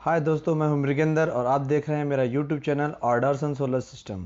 हाय दोस्तों, मैं हूं मृगेंद्र और आप देख रहे हैं मेरा यूट्यूब चैनल ऑर्डरसन सोलर सिस्टम।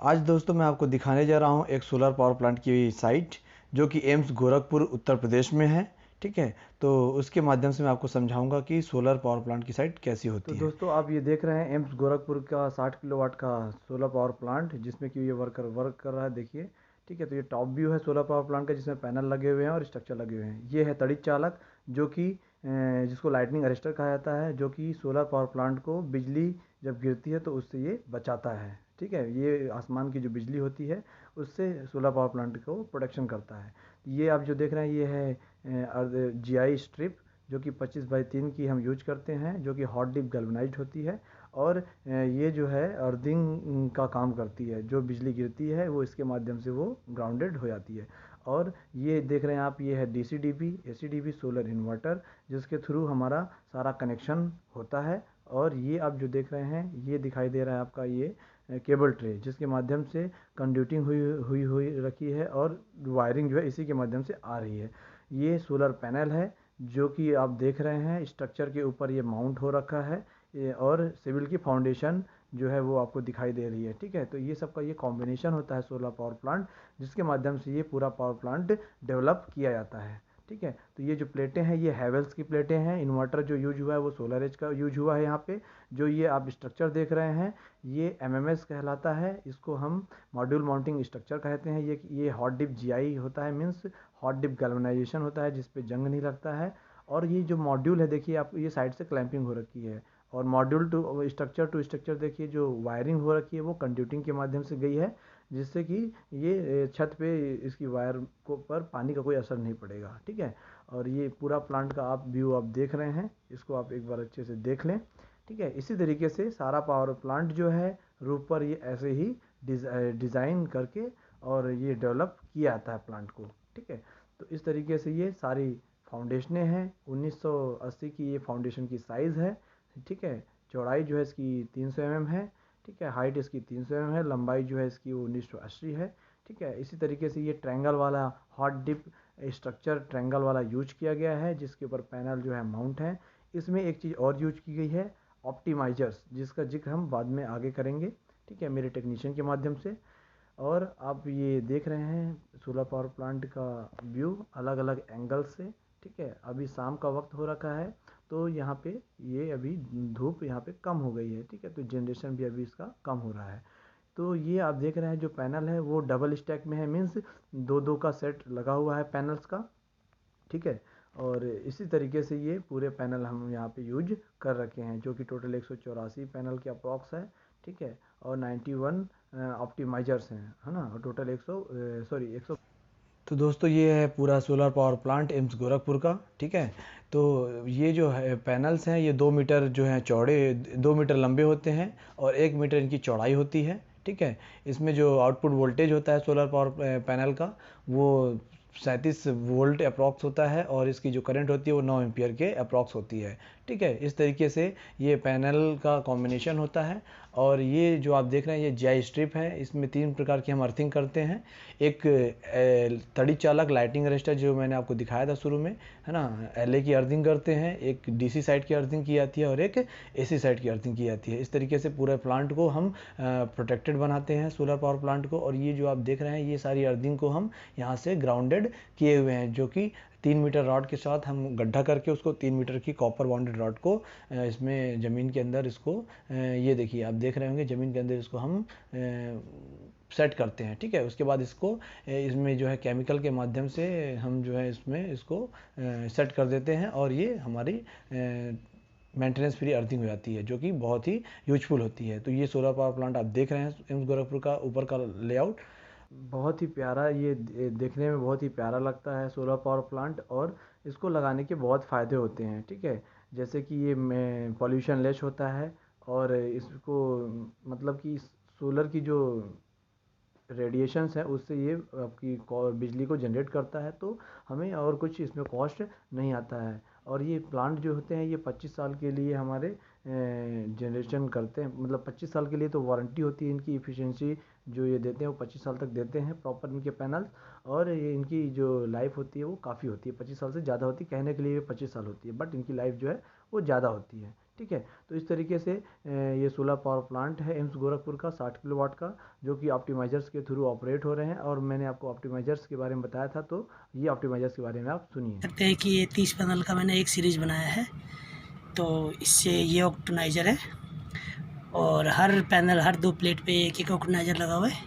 आज दोस्तों मैं आपको दिखाने जा रहा हूं एक सोलर पावर प्लांट की साइट जो कि एम्स गोरखपुर उत्तर प्रदेश में है। ठीक है, तो उसके माध्यम से मैं आपको समझाऊंगा कि सोलर पावर प्लांट की साइट कैसी तो होती है। दोस्तों आप ये देख रहे हैं एम्स गोरखपुर का 60 किलोवाट का सोलर पावर प्लांट, जिसमें कि ये वर्क कर रहा है। देखिए, ठीक है। तो ये टॉप व्यू है सोलर पावर प्लांट का, जिसमें पैनल लगे हुए हैं और स्ट्रक्चर लगे हुए हैं। ये है तड़ित चालक, जो कि जिसको लाइटनिंग अरेस्टर कहा जाता है, जो कि सोलर पावर प्लांट को बिजली जब गिरती है तो उससे ये बचाता है। ठीक है, ये आसमान की जो बिजली होती है उससे सोलर पावर प्लांट को प्रोटेक्शन करता है। ये आप जो देख रहे हैं ये है जीआई स्ट्रिप, जो कि 25x3 की हम यूज करते हैं, जो कि हॉट डिप गैल्वेनाइज्ड होती है। और ये जो है अर्थिंग का काम करती है। जो बिजली गिरती है वो इसके माध्यम से वो ग्राउंडेड हो जाती है। और ये देख रहे हैं आप, ये है डीसी-डीपी एसी-डीपी सोलर इन्वर्टर, जिसके थ्रू हमारा सारा कनेक्शन होता है। और ये आप जो देख रहे हैं ये दिखाई दे रहा है आपका ये केबल ट्रे, जिसके माध्यम से कंड्यूटिंग हुई हुई हुई रखी है और वायरिंग जो है इसी के माध्यम से आ रही है। ये सोलर पैनल है जो कि आप देख रहे हैं, स्ट्रक्चर के ऊपर ये माउंट हो रखा है। और सिविल की फाउंडेशन जो है वो आपको दिखाई दे रही है। ठीक है, तो ये सबका ये कॉम्बिनेशन होता है सोलर पावर प्लांट, जिसके माध्यम से ये पूरा पावर प्लांट डेवलप किया जाता है। ठीक है, तो ये जो प्लेटें हैं ये हैवेल्स की प्लेटें हैं। इन्वर्टर जो यूज हुआ है वो सोलर एज का यूज हुआ है यहाँ पे। जो ये आप स्ट्रक्चर देख रहे हैं ये एमएमएस कहलाता है। इसको हम मॉड्यूल माउंटिंग स्ट्रक्चर कहते हैं। ये हॉट डिप जीआई होता है, मीन्स हॉट डिप गैल्वेनाइजेशन होता है, जिस पे जंग नहीं लगता है। और ये जो मॉड्यूल है देखिए आप, ये साइड से क्लैंपिंग हो रखी है। और मॉड्यूल टू स्ट्रक्चर देखिए, जो वायरिंग हो रखी है वो कंड्यूटिंग के माध्यम से गई है, जिससे कि ये छत पे इसकी वायर को पर पानी का कोई असर नहीं पड़ेगा। ठीक है, और ये पूरा प्लांट का आप व्यू आप देख रहे हैं, इसको आप एक बार अच्छे से देख लें। ठीक है, इसी तरीके से सारा पावर प्लांट जो है रूप पर ये ऐसे ही डिज़ाइन करके और ये डेवलप किया जाता है प्लांट को। ठीक है, तो इस तरीके से ये सारी फाउंडेशनें हैं। 1980 की ये फाउंडेशन की साइज़ है। ठीक है, चौड़ाई जो है इसकी 300 mm है। ठीक है, हाइट इसकी 300 mm है। लंबाई जो है इसकी वो 1980 है। ठीक है, इसी तरीके से ये ट्रायंगल वाला हॉट डिप स्ट्रक्चर ट्रायंगल वाला यूज किया गया है, जिसके ऊपर पैनल जो है माउंट है। इसमें एक चीज़ और यूज की गई है, ऑप्टिमाइजर्स, जिसका जिक्र हम बाद में आगे करेंगे। ठीक है, मेरे टेक्नीशियन के माध्यम से। और आप ये देख रहे हैं सोलर पावर प्लांट का व्यू अलग अलग एंगल से। ठीक है, अभी शाम का वक्त हो रखा है, तो यहाँ पे ये अभी धूप यहाँ पे कम हो गई है। ठीक है, तो जनरेशन भी अभी इसका कम हो रहा है। तो ये आप देख रहे हैं जो पैनल है वो डबल स्टैक में है, मीन्स दो दो का सेट लगा हुआ है पैनल्स का। ठीक है, और इसी तरीके से ये पूरे पैनल हम यहाँ पे यूज कर रखे हैं, जो कि टोटल 184 पैनल के अप्रॉक्स है। ठीक है, और 91 ऑप्टिमाइजर्स हैं, है ना। और टोटल 100 सॉरी 100। तो दोस्तों ये है पूरा solar power plant AIIMS Gorakhpur का। ठीक है, तो ये जो है पैनल्स हैं ये 2 मीटर जो हैं चौड़े, 2 मीटर लंबे होते हैं और 1 मीटर इनकी चौड़ाई होती है। ठीक है, इसमें जो आउटपुट वोल्टेज होता है सोलर पावर पैनल का वो 37 वोल्ट अप्रॉक्स होता है और इसकी जो करंट होती है वो 9 एम्पियर के अप्रॉक्स होती है। ठीक है, इस तरीके से ये पैनल का कॉम्बिनेशन होता है। और ये जो आप देख रहे हैं ये जीआई स्ट्रिप है, इसमें 3 प्रकार की हम अर्थिंग करते हैं। एक तड़ी चालक लाइटिंग अरेस्टर जो मैंने आपको दिखाया था शुरू में, है ना, एलए की अर्थिंग करते हैं। एक डीसी साइड की अर्थिंग की जाती है और एक एसी साइड की अर्थिंग की जाती है। इस तरीके से पूरे प्लांट को हम प्रोटेक्टेड बनाते हैं सोलर पावर प्लांट को। और ये जो आप देख रहे हैं ये सारी अर्थिंग को हम यहाँ से ग्राउंडेड किए हुए हैं, जो कि 3 मीटर रॉड के साथ हम गड्ढा करके उसको 3 मीटर की कॉपर बॉन्डेड रॉड को इसमें ज़मीन के अंदर इसको ये देखिए आप देख रहे होंगे ज़मीन के अंदर इसको हम सेट करते हैं। ठीक है, उसके बाद इसको इसमें जो है केमिकल के माध्यम से हम जो है इसमें इसको सेट कर देते हैं और ये हमारी मेंटेनेंस फ्री अर्थिंग हो जाती है, जो कि बहुत ही यूजफुल होती है। तो ये सोलर पावर प्लांट आप देख रहे हैं एम्स गोरखपुर का ऊपर का लेआउट। बहुत ही प्यारा, ये देखने में बहुत ही प्यारा लगता है सोलर पावर प्लांट। और इसको लगाने के बहुत फ़ायदे होते हैं। ठीक है, जैसे कि ये पॉल्यूशन लेस होता है। और इसको मतलब कि सोलर की जो रेडिएशंस है उससे ये आपकी बिजली को जनरेट करता है, तो हमें और कुछ इसमें कॉस्ट नहीं आता है। और ये प्लांट जो होते हैं ये 25 साल के लिए हमारे जनरेशन करते हैं, मतलब 25 साल के लिए तो वारंटी होती है इनकी। इफ़िशियंसी जो ये देते हैं वो 25 साल तक देते हैं प्रॉपर इनके पैनल। और ये इनकी जो लाइफ होती है वो काफ़ी होती है, 25 साल से ज़्यादा होती है। कहने के लिए 25 साल होती है, बट इनकी लाइफ जो है वो ज़्यादा होती है। ठीक है। तो इस तरीके से ये सोलर पावर प्लांट है एम्स गोरखपुर का 60 किलोवाट का, जो कि ऑप्टिमाइज़र्स के थ्रू ऑपरेट हो रहे हैं। और मैंने आपको ऑप्टिमाइज़र्स के बारे में बताया था, तो ये ऑप्टिमाइज़र्स के बारे में आप सुनिए। सकते हैं कि ये 30 पैनल का मैंने एक सीरीज़ बनाया है। तो इससे ये ऑप्टिमाइज़र है और हर पैनल, हर 2 प्लेट पे एक एक ऑप्टिमाइज़र लगा हुआ है,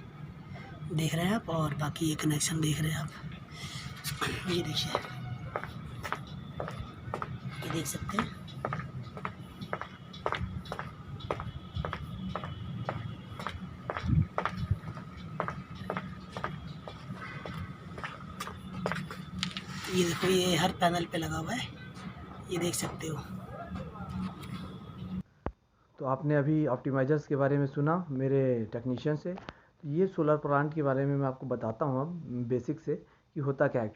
देख रहे हैं आप। और बाकी ये कनेक्शन देख रहे हैं आप, ये देखिए, ये देख सकते हैं। ये देखो, ये हर पैनल पे लगा हुआ है, ये देख सकते हो। तो आपने अभी ऑप्टिमाइज़र्स के बारे में सुना मेरे टेक्नीशियन से। तो ये सोलर प्लांट के बारे में मैं आपको बताता हूँ अब बेसिक से कि होता क्या है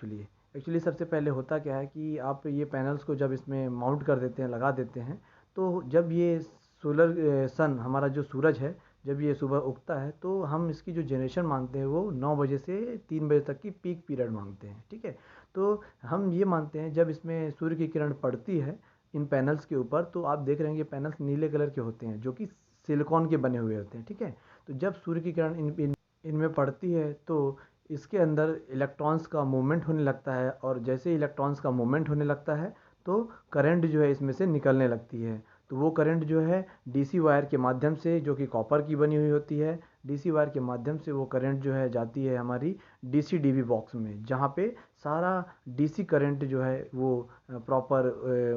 एक्चुअली सबसे पहले होता क्या है कि आप ये पैनल्स को जब इसमें माउंट कर देते हैं, लगा देते हैं, तो जब ये सोलर सन, हमारा जो सूरज है, जब ये सुबह उगता है, तो हम इसकी जो जनरेशन मानते हैं वो 9 बजे से 3 बजे तक की पीक पीरियड मांगते हैं, ठीक है। तो हम ये मानते हैं जब इसमें सूर्य की किरण पड़ती है इन पैनल्स के ऊपर, तो आप देख रहे हैं कि पैनल्स नीले कलर के होते हैं, जो कि सिलिकॉन के बने हुए होते हैं, ठीक है। तो जब सूर्य की किरण इनमें पड़ती है, तो इसके अंदर इलेक्ट्रॉन्स का मूवमेंट होने लगता है, और जैसे ही इलेक्ट्रॉन्स का मूवमेंट होने लगता है, तो करंट जो है इसमें से निकलने लगती है। तो वो करंट जो है डीसी वायर के माध्यम से, जो कि कॉपर की बनी हुई होती है, डीसी वायर के माध्यम से वो करंट जो है जाती है हमारी डीसी डीवी बॉक्स में, जहाँ पे सारा डीसी करंट जो है वो प्रॉपर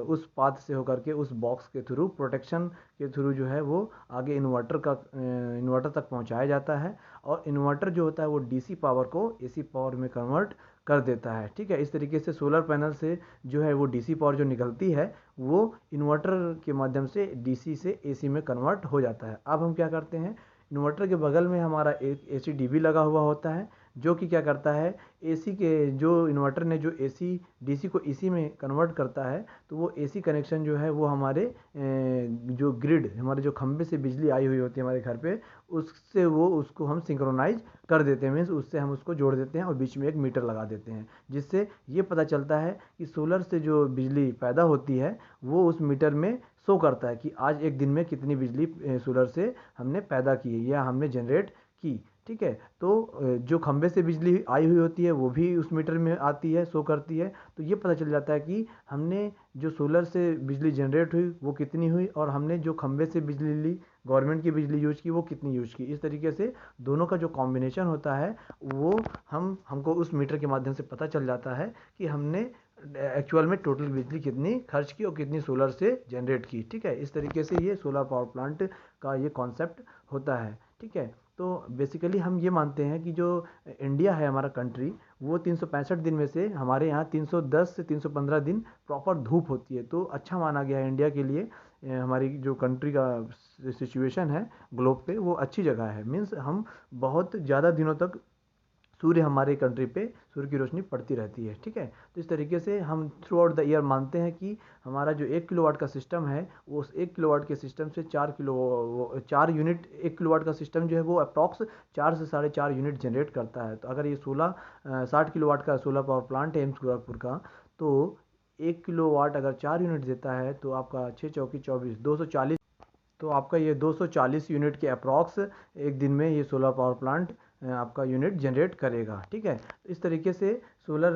उस पाथ से होकर के उस बॉक्स के थ्रू, प्रोटेक्शन के थ्रू जो है वो आगे इन्वर्टर तक पहुंचाया जाता है। और इन्वर्टर जो होता है वो डीसी पावर को एसी पावर में कन्वर्ट कर देता है, ठीक है। इस तरीके से सोलर पैनल से जो है वो डीसी पावर जो निकलती है वो इन्वर्टर के माध्यम से डीसी से एसी में कन्वर्ट हो जाता है। अब हम क्या करते हैं, इन्वर्टर के बगल में हमारा एक एसी डीबी लगा हुआ होता है, जो कि क्या करता है, एसी के जो इन्वर्टर ने जो एसी डीसी को एसी में कन्वर्ट करता है, तो वो एसी कनेक्शन जो है वो हमारे जो ग्रिड, हमारे जो खंभे से बिजली आई हुई होती है हमारे घर पे, उससे वो उसको हम सिंक्रोनाइज कर देते हैं, मीन्स उससे हम उसको जोड़ देते हैं और बीच में एक मीटर लगा देते हैं, जिससे ये पता चलता है कि सोलर से जो बिजली पैदा होती है वो उस मीटर में शो करता है कि आज एक दिन में कितनी बिजली सोलर से हमने पैदा की है या हमने जनरेट की, ठीक है। तो जो खंभे से बिजली आई हुई होती है वो भी उस मीटर में आती है, शो करती है। तो ये पता चल जाता है कि हमने जो सोलर से बिजली जनरेट हुई वो कितनी हुई, और हमने जो खंभे से बिजली ली, गवर्नमेंट की बिजली यूज की, वो कितनी यूज की। इस तरीके से दोनों का जो कॉम्बिनेशन होता है वो हमको उस मीटर के माध्यम से पता चल जाता है कि हमने एक्चुअल में टोटल बिजली कितनी खर्च की और कितनी सोलर से जनरेट की, ठीक है। इस तरीके से ये सोलर पावर प्लांट का ये कॉन्सेप्ट होता है, ठीक है। तो बेसिकली हम ये मानते हैं कि जो इंडिया है हमारा कंट्री, वो 365 दिन में से हमारे यहाँ 310 से 315 दिन प्रॉपर धूप होती है। तो अच्छा माना गया है इंडिया के लिए, हमारी जो कंट्री का सिचुएशन है ग्लोब पे, वो अच्छी जगह है। मीन्स हम बहुत ज़्यादा दिनों तक सूर्य हमारे कंट्री पे सूर्य की रोशनी पड़ती रहती है, ठीक है। तो इस तरीके से हम थ्रू आउट द ईयर मानते हैं कि हमारा जो 1 किलोवाट का सिस्टम है, वो उस 1 किलोवाट के सिस्टम से 4 यूनिट, 1 किलोवाट का सिस्टम जो है वो अप्रॉक्स 4 से 4.5 यूनिट जनरेट करता है। तो अगर ये 60 किलोवाट का सोलर पावर प्लांट है एम्स गोरखपुर का, तो 1 किलोवाट अगर 4 यूनिट देता है, तो आपका 6 चौकी 24, 240, तो आपका ये 240 यूनिट के अप्रॉक्स एक दिन में ये सोलर पावर प्लांट आपका यूनिट जनरेट करेगा, ठीक है। तो इस तरीके से सोलर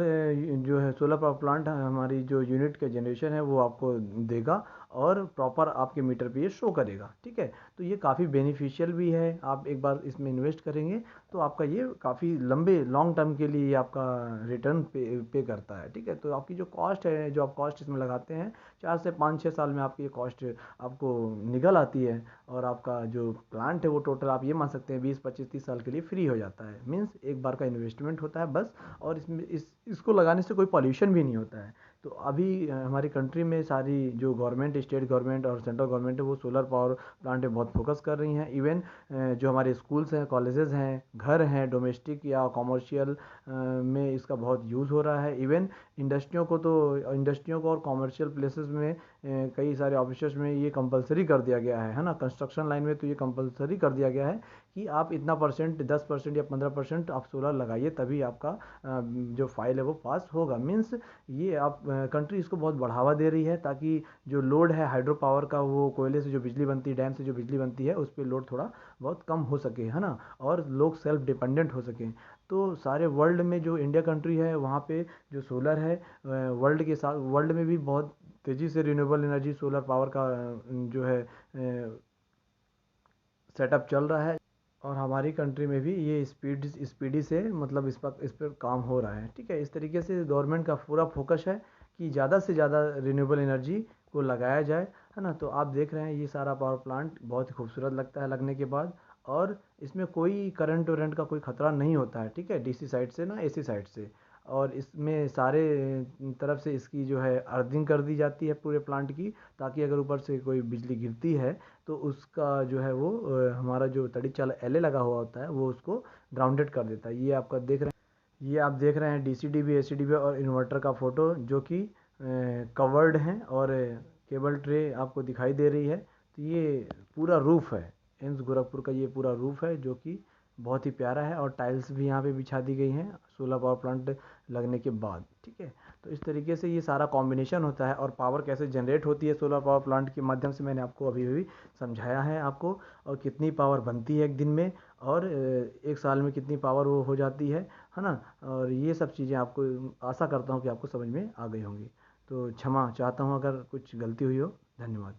जो है सोलर पावर प्लांट हमारी जो यूनिट का जनरेशन है वो आपको देगा और प्रॉपर आपके मीटर पे ये शो करेगा, ठीक है। तो ये काफ़ी बेनिफिशियल भी है। आप एक बार इसमें इन्वेस्ट करेंगे तो आपका ये काफ़ी लंबे लॉन्ग टर्म के लिए आपका रिटर्न पे करता है, ठीक है। तो आपकी जो कॉस्ट है, जो आप कॉस्ट इसमें लगाते हैं, 4 से 5 6 साल में आपकी ये कॉस्ट आपको निकल आती है, और आपका जो प्लांट है वो टोटल आप ये मान सकते हैं 20 25 30 साल के लिए फ्री हो जाता है। मीन्स एक बार का इन्वेस्टमेंट होता है बस, और इसको लगाने से कोई पॉल्यूशन भी नहीं होता है। तो अभी हमारी कंट्री में सारी जो गवर्नमेंट, स्टेट गवर्नमेंट और सेंट्रल गवर्नमेंट है, वो सोलर पावर प्लांट पे बहुत फोकस कर रही हैं। इवन जो हमारे स्कूल्स हैं, कॉलेजेस हैं, घर हैं, डोमेस्टिक या कॉमर्शियल में इसका बहुत यूज़ हो रहा है। इवन इंडस्ट्रियों को और कॉमर्शियल प्लेसेस में कई सारे ऑफिसेस में ये कंपलसरी कर दिया गया है ना। कंस्ट्रक्शन लाइन में तो ये कंपलसरी कर दिया गया है कि आप इतना परसेंट 10% या 15% आप सोलर लगाइए, तभी आपका जो फाइल है वो पास होगा। मीन्स ये आप कंट्री इसको बहुत बढ़ावा दे रही है, ताकि जो लोड है हाइड्रो पावर का, वो कोयले से जो बिजली बनती है, डैम से जो बिजली बनती है, उस पर लोड थोड़ा बहुत कम हो सके, है ना, और लोग सेल्फ डिपेंडेंट हो सकें। तो सारे वर्ल्ड में जो इंडिया कंट्री है वहाँ पे जो सोलर है, वर्ल्ड में भी बहुत तेज़ी से रिन्यूएबल एनर्जी सोलर पावर का जो है सेटअप चल रहा है। और हमारी कंट्री में भी ये स्पीडी से मतलब इस पर काम हो रहा है। ठीक है, इस तरीके से गवर्नमेंट का पूरा फोकस है कि ज़्यादा से ज़्यादा रिन्यूएबल एनर्जी को लगाया जाए, है ना। तो आप देख रहे हैं ये सारा पावर प्लांट बहुत ही खूबसूरत लगता है लगने के बाद, और इसमें कोई करंट वरेंट का कोई खतरा नहीं होता है। ठीक है, डीसी साइड से ना एसी साइड से। और इसमें सारे तरफ से इसकी जो है अर्थिंग कर दी जाती है पूरे प्लांट की, ताकि अगर ऊपर से कोई बिजली गिरती है तो उसका जो है वो हमारा जो तड़ी चाल एले लगा हुआ होता है वो उसको ग्राउंडेड कर देता है। ये आप देख रहे हैं डीसीडीबी, एसीडीबी और इन्वर्टर का फ़ोटो, जो कि कवर्ड हैं, और केबल ट्रे आपको दिखाई दे रही है। तो ये पूरा रूफ़ है, एम्स गोरखपुर का ये पूरा रूफ़ है, जो कि बहुत ही प्यारा है। और टाइल्स भी यहाँ पे बिछा दी गई हैं सोलर पावर प्लांट लगने के बाद। ठीक है, तो इस तरीके से ये सारा कॉम्बिनेशन होता है। और पावर कैसे जनरेट होती है सोलर पावर प्लांट के माध्यम से, मैंने आपको अभी अभी समझाया है आपको। और कितनी पावर बनती है एक दिन में, और एक साल में कितनी पावर वो हो जाती है ना। और ये सब चीज़ें आपको, आशा करता हूँ कि आपको समझ में आ गई होंगी। तो क्षमा चाहता हूँ अगर कुछ गलती हुई हो। धन्यवाद।